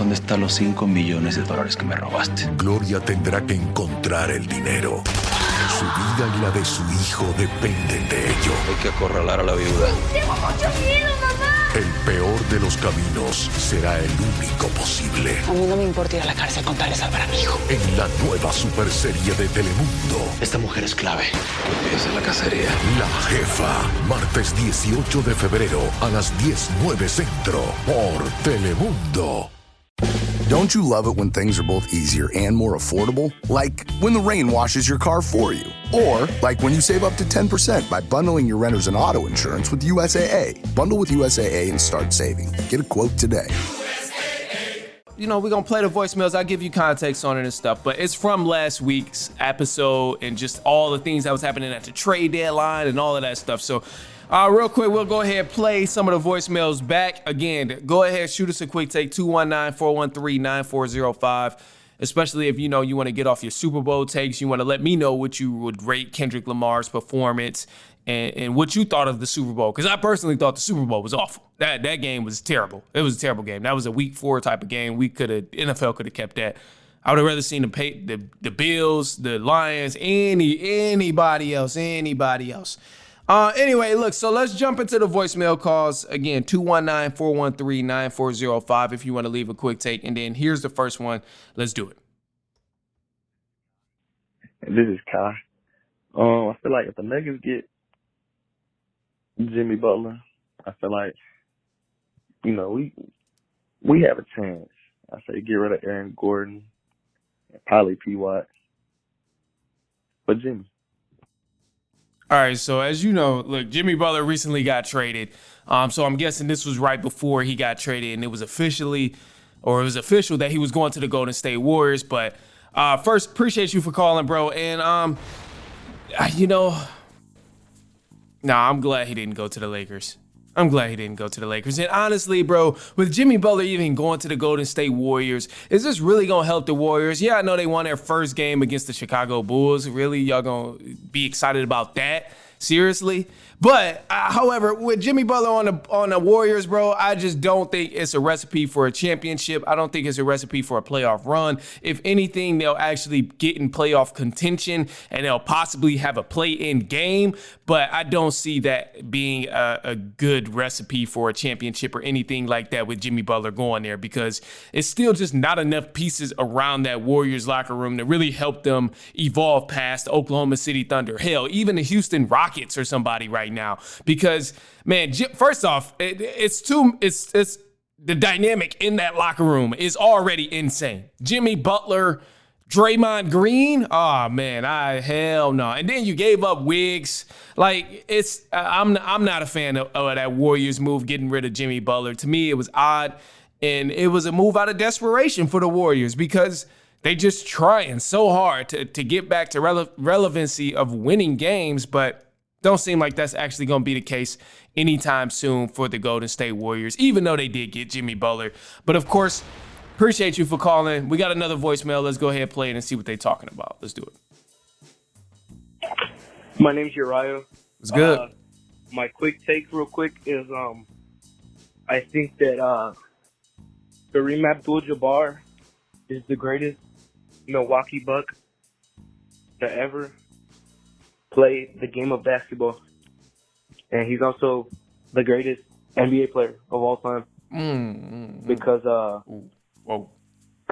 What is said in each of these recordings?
¿Dónde están los $5 millones que me robaste? Gloria tendrá que encontrar el dinero. Su vida y la de su hijo dependen de ello. Hay que acorralar a la viuda. ¡Tengo mucho miedo, mamá! El peor de los caminos será el único posible. A mí no me importa ir a la cárcel con tal de salvar a mi hijo. En la nueva superserie de Telemundo, Esta mujer es clave. Que empiece la cacería. La Jefa. Martes 18 de febrero a las 10:09 Centro por Telemundo. Don't you love it when things are both easier and more affordable? Like when the rain washes your car for you. Or like when you save up to 10% by bundling your renters and auto insurance with USAA. Bundle with USAA and start saving. Get a quote today. You know, we're gonna play the voicemails. I'll give you context on it and stuff, but it's from last week's episode and just all the things that was happening at the trade deadline and all of that stuff. So real quick, we'll go ahead and play some of the voicemails back. Again, go ahead, shoot us a quick take, 219-413-9405. Especially if, you know, you want to get off your Super Bowl takes. You want to let me know what you would rate Kendrick Lamar's performance and what you thought of the Super Bowl. Because I personally thought the Super Bowl was awful. That game was terrible. It was a terrible game. That was a week 4 type of game. NFL could have kept that. I would have rather seen the Bills, the Lions, anybody else. Anyway, look, so let's jump into the voicemail calls. Again, 219-413-9405 if you want to leave a quick take. And then here's the first one. Let's do it. This is Kai. I feel like if the Nuggets get Jimmy Butler, I feel like, you know, we have a chance. I say get rid of Aaron Gordon and probably P. Watt. But Jimmy. All right, so as you know, look, Jimmy Butler recently got traded. So I'm guessing this was right before he got traded, and it was official that he was going to the Golden State Warriors. But first, appreciate you for calling, bro. And I'm glad he didn't go to the Lakers. And honestly, bro, with Jimmy Butler even going to the Golden State Warriors, is this really going to help the Warriors? Yeah, I know they won their first game against the Chicago Bulls. Really, y'all going to be excited about that? Seriously? But, however, with Jimmy Butler on the Warriors, bro, I just don't think it's a recipe for a championship. I don't think it's a recipe for a playoff run. If anything, they'll actually get in playoff contention and they'll possibly have a play-in game. But I don't see that being a good recipe for a championship or anything like that with Jimmy Butler going there, because it's still just not enough pieces around that Warriors locker room to really help them evolve past the Oklahoma City Thunder. Hell, even the Houston Rockets or somebody right now, because, man, first off, it's the dynamic in that locker room is already insane. Jimmy Butler, Draymond Green, oh man, hell no. And then you gave up Wiggs. Like, I'm not a fan of that Warriors move, getting rid of Jimmy Butler. To me, it was odd, and it was a move out of desperation for the Warriors because they just trying so hard to get back to relevancy of winning games, but don't seem like that's actually going to be the case anytime soon for the Golden State Warriors, even though they did get Jimmy Butler. But, of course, appreciate you for calling. We got another voicemail. Let's go ahead and play it and see what they're talking about. Let's do it. My name's Uriah. It's good. My quick take real quick is I think that Kareem Abdul-Jabbar is the greatest Milwaukee Buck to ever play the game of basketball. And he's also the greatest NBA player of all time. Because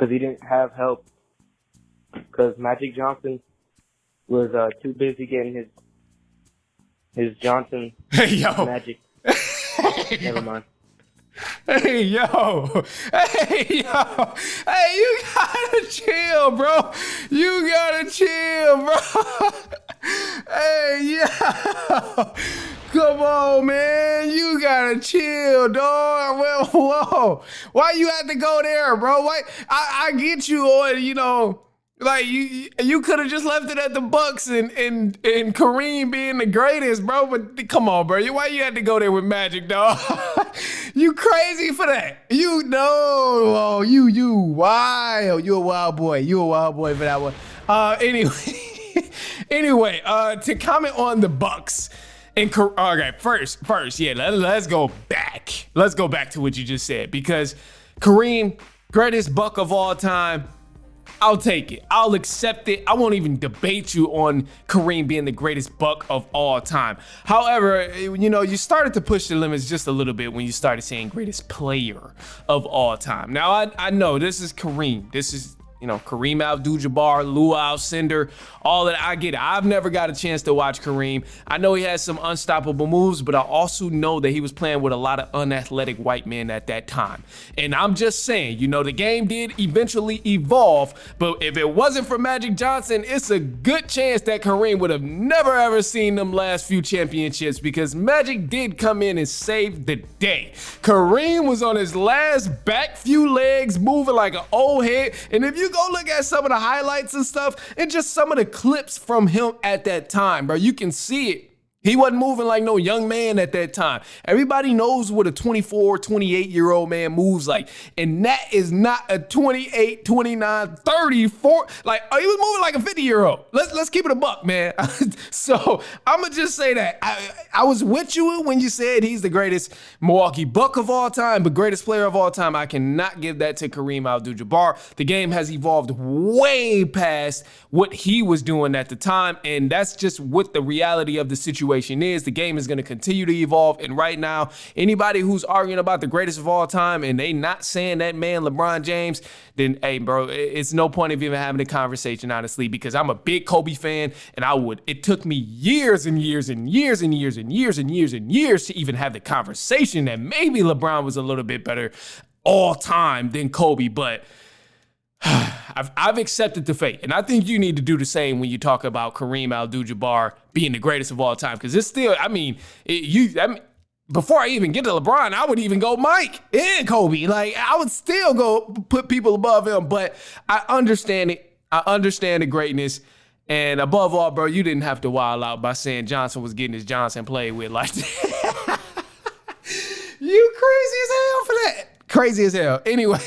he didn't have help. Because Magic Johnson was too busy getting his Johnson magic. Never mind. Hey, yo. You gotta chill, bro. Hey, yo. Come on, man. You gotta chill, dog. Well, whoa. Why you have to go there, bro? Why? I get you on, like you could have just left it at the Bucks and Kareem being the greatest, bro. But come on, bro. Why you had to go there with Magic, dog? You crazy for that? You know, you wild. You a wild boy. You a wild boy for that one. Anyway, to comment on the Bucks. Okay, first, yeah, let's go back. Let's go back to what you just said, because Kareem, greatest buck of all time, I'll take it. I'll accept it. I won't even debate you on Kareem being the greatest buck of all time. However, you started to push the limits just a little bit when you started saying greatest player of all time. Now, I know this is Kareem. This is Kareem Abdul-Jabbar, Lou Alcindor, all that. I get it. I've never got a chance to watch Kareem. I know he has some unstoppable moves, but I also know that he was playing with a lot of unathletic white men at that time. And I'm just saying, the game did eventually evolve, but if it wasn't for Magic Johnson, it's a good chance that Kareem would have never ever seen them last few championships, because Magic did come in and save the day. Kareem was on his last back few legs, moving like an old head. And if you go look at some of the highlights and stuff and just some of the clips from him at that time, bro, you can see it. He wasn't moving like no young man at that time. Everybody knows what a 24, 28-year-old man moves like. And that is not a 28, 29, 34. Like, he was moving like a 50-year-old. Let's keep it a buck, man. So I'm going to just say that. I was with you when you said he's the greatest Milwaukee Buck of all time, but greatest player of all time. I cannot give that to Kareem Abdul-Jabbar. The game has evolved way past what he was doing at the time, and that's just what the reality of the situation is. The game is going to continue to evolve, and right now, anybody who's arguing about the greatest of all time and they not saying that man LeBron James, then hey, bro, it's no point of even having a conversation, honestly, because I'm a big Kobe fan, and it took me years and years and years and years and years and years and years to even have the conversation that maybe LeBron was a little bit better all time than Kobe, but I've accepted the fate, and I think you need to do the same when you talk about Kareem Abdul-Jabbar being the greatest of all time, because it's still, before I even get to LeBron, I would even go Mike and Kobe. Like, I would still go put people above him, but I understand it. I understand the greatness, and above all, bro, you didn't have to wild out by saying Johnson was getting his Johnson played with like that. You crazy as hell for that. Crazy as hell. Anyway.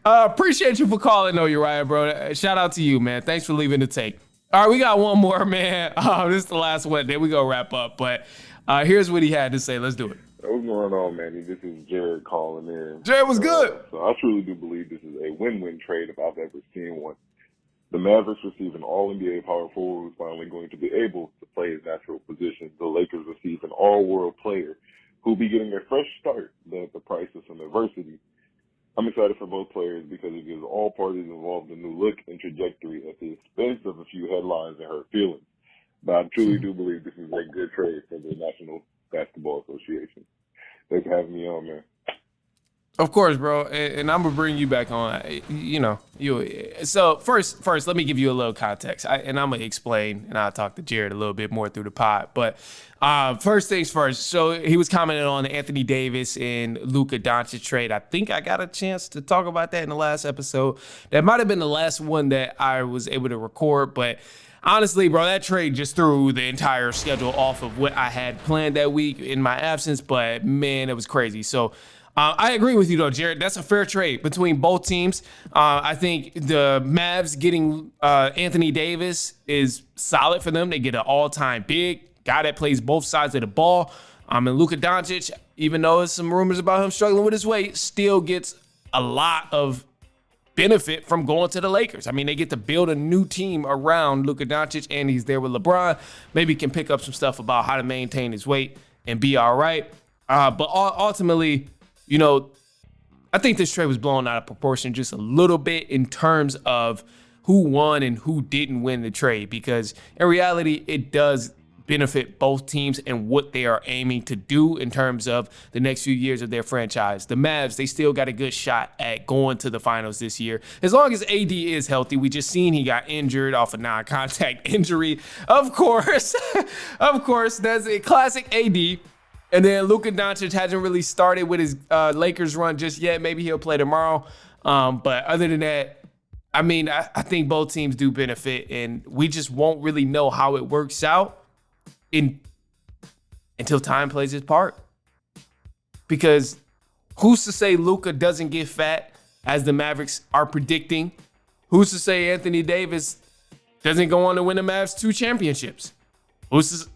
Appreciate you for calling, though, Uriah, bro. Shout out to you, man. Thanks for leaving the take. All right, we got one more, man. This is the last one. Then we go wrap up. But here's what he had to say. Let's do it. What's going on, Manny? This is Jared calling in. Jared, what's good? So I truly do believe this is a win-win trade if I've ever seen one. The Mavericks receive an all-NBA power forward who's finally going to be able to play his natural position. The Lakers receive an all-world player who'll be getting a fresh start at the price of some adversity. I'm excited for both players because it gives all parties involved a new look and trajectory at the expense of a few headlines and hurt feelings. But I truly do believe this is a good trade for the National Basketball Association. Thanks for having me on, man. Of course, bro, and I'm gonna bring you back on. So first, let me give you a little context, and I'm gonna explain, and I'll talk to Jared a little bit more through the pod. But first things first. So he was commenting on the Anthony Davis and Luka Doncic trade. I think I got a chance to talk about that in the last episode. That might have been the last one that I was able to record, but honestly, bro, that trade just threw the entire schedule off of what I had planned that week in my absence. But man, it was crazy. So. I agree with you, though, Jared. That's a fair trade between both teams. I think the Mavs getting Anthony Davis is solid for them. They get an all-time big guy that plays both sides of the ball. And Luka Doncic, even though there's some rumors about him struggling with his weight, still gets a lot of benefit from going to the Lakers. I mean, they get to build a new team around Luka Doncic, and he's there with LeBron. Maybe can pick up some stuff about how to maintain his weight and be all right. But ultimately, I think this trade was blown out of proportion just a little bit in terms of who won and who didn't win the trade, because in reality, it does benefit both teams and what they are aiming to do in terms of the next few years of their franchise. The Mavs, they still got a good shot at going to the finals this year. As long as AD is healthy. We just seen he got injured off a non-contact injury. Of course, that's a classic AD. And then Luka Doncic hasn't really started with his Lakers run just yet. Maybe he'll play tomorrow. But other than that, I mean, I think both teams do benefit, and we just won't really know how it works out until time plays its part. Because who's to say Luka doesn't get fat, as the Mavericks are predicting? Who's to say Anthony Davis doesn't go on to win the Mavs 2 championships? Who's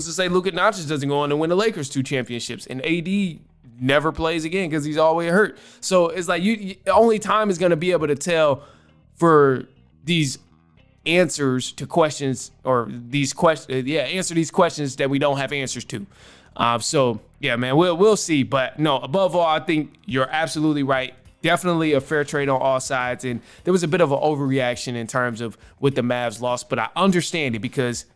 to say Luka Doncic doesn't go on to win the Lakers 2 championships? And AD never plays again because he's always hurt. So it's like only time is going to be able to tell for these answers to questions, or these questions, answer these questions that we don't have answers to. So yeah, man, we'll see. But no, above all, I think you're absolutely right. Definitely a fair trade on all sides. And there was a bit of an overreaction in terms of what the Mavs lost, but I understand it because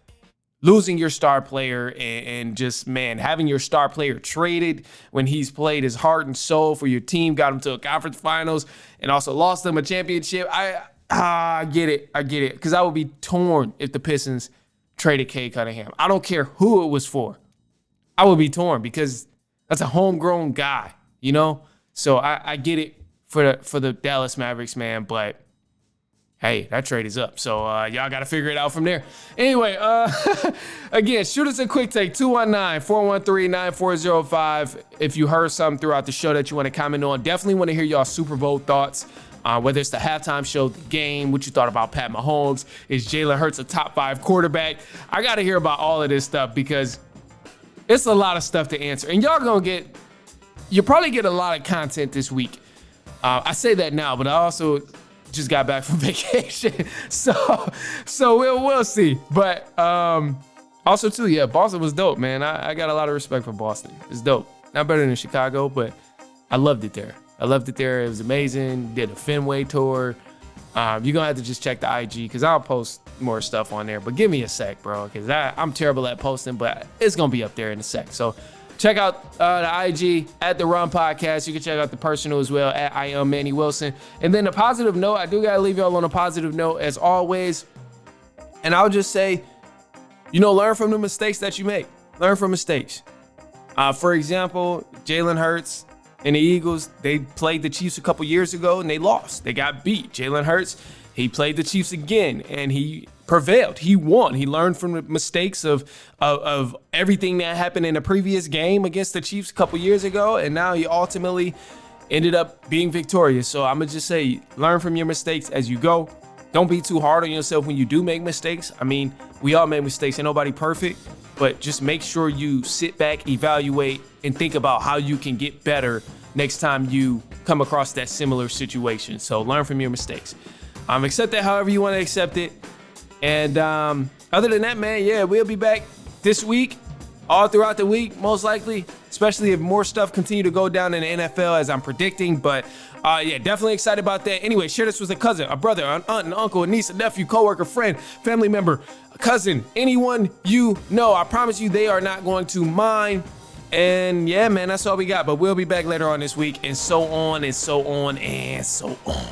losing your star player and just, man, having your star player traded when he's played his heart and soul for your team, got him to a conference finals, and also lost them a championship. I get it. Because I would be torn if the Pistons traded Cade Cunningham. I don't care who it was for. I would be torn because that's a homegrown guy, you know? So I get it for the Dallas Mavericks, man, but hey, that trade is up. So y'all got to figure it out from there. Anyway, again, shoot us a quick take, 219-413-9405. If you heard something throughout the show that you want to comment on, definitely want to hear y'all Super Bowl thoughts. Whether it's the halftime show, the game, what you thought about Pat Mahomes, is Jalen Hurts a top 5 quarterback? I got to hear about all of this stuff because it's a lot of stuff to answer. And you'll probably get a lot of content this week. I say that now, but I also just got back from vacation. So we'll see. But also too, yeah, Boston was dope, man. I got a lot of respect for Boston. It's dope. Not better than Chicago, but I loved it there. It was amazing. Did a Fenway tour. You're going to have to just check the IG because I'll post more stuff on there. But give me a sec, bro, because I'm terrible at posting, but it's going to be up there in a sec. So check out the IG at The Run Podcast. You can check out the personal as well at I am Manny Wilson. And then a positive note, I do got to leave y'all on a positive note as always. And I'll just say, learn from the mistakes that you make. Learn from mistakes. For example, Jalen Hurts and the Eagles, they played the Chiefs a couple years ago and they lost. They got beat. Jalen Hurts, he played the Chiefs again and he prevailed. He won. He learned from the mistakes of everything that happened in a previous game against the Chiefs a couple years ago, and now he ultimately ended up being victorious. So I'm gonna just say, learn from your mistakes as you go. Don't be too hard on yourself when you do make mistakes. I mean, we all make mistakes. Ain't nobody perfect, but just make sure you sit back, evaluate, and think about how you can get better next time you come across that similar situation. So learn from your mistakes. Accept that however you want to accept it. And other than that, man, yeah, we'll be back this week, all throughout the week, most likely, especially if more stuff continue to go down in the NFL as I'm predicting. But yeah, definitely excited about that. Anyway, share this with a cousin, a brother, an aunt, an uncle, a niece, a nephew, coworker, friend, family member, a cousin, anyone you know. I promise you they are not going to mind. And yeah, man, that's all we got. But we'll be back later on this week, and so on and so on and so on.